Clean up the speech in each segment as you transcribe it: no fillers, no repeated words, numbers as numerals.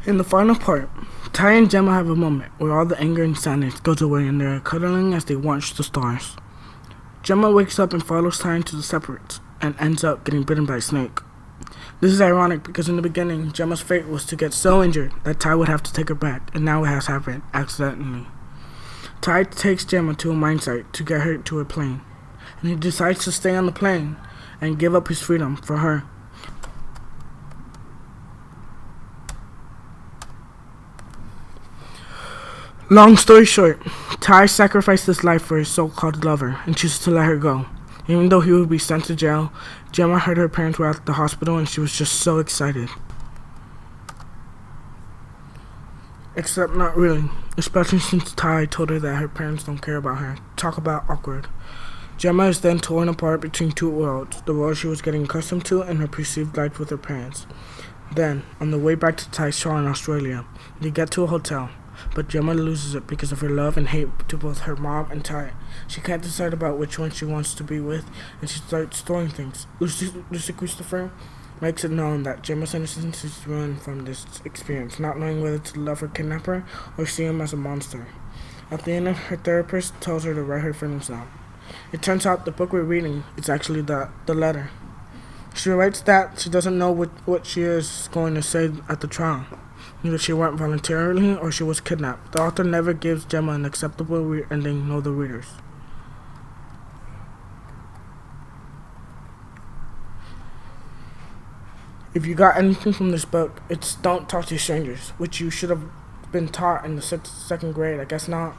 In the final part, Ty and Gemma have a moment where all the anger and sadness goes away and they're cuddling as they watch the stars. Gemma wakes up and follows Ty into the separates and ends up getting bitten by a snake. This is ironic because in the beginning, Gemma's fate was to get so injured that Ty would have to take her back, and now it has happened accidentally. Ty takes Gemma to a mine site to get her to her plane, and he decides to stay on the plane and give up his freedom for her. Long story short, Ty sacrificed his life for his so-called lover and chooses to let her go. Even though he would be sent to jail, Gemma heard her parents were at the hospital and she was just so excited. Except not really, especially since Ty told her that her parents don't care about her. Talk about awkward. Gemma is then torn apart between two worlds, the world she was getting accustomed to and her perceived life with her parents. Then, on the way back to Ty's show in Australia, they get to a hotel. But Gemma loses it because of her love and hate to both her mom and Ty. She can't decide about which one she wants to be with, and she starts throwing things. Lucy Christopher makes it known that Gemma's innocence is ruined from this experience, not knowing whether to love her kidnapper or see him as a monster. At the end, her therapist tells her to write her feelings down. It turns out the book we're reading is actually the letter. She writes that she doesn't know what she is going to say at the trial. Either she went voluntarily or she was kidnapped. The author never gives Gemma an acceptable ending, nor the readers. If you got anything from this book, it's don't talk to strangers, which you should have been taught in the second grade. I guess not.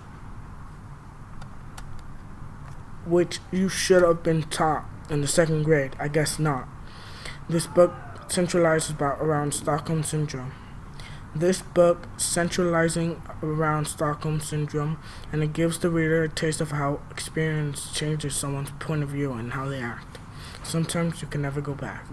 Which you should have been taught in the second grade. I guess not. This book centralizes around Stockholm Syndrome. This book centralizing around Stockholm Syndrome, and it gives the reader a taste of how experience changes someone's point of view and how they act. Sometimes you can never go back.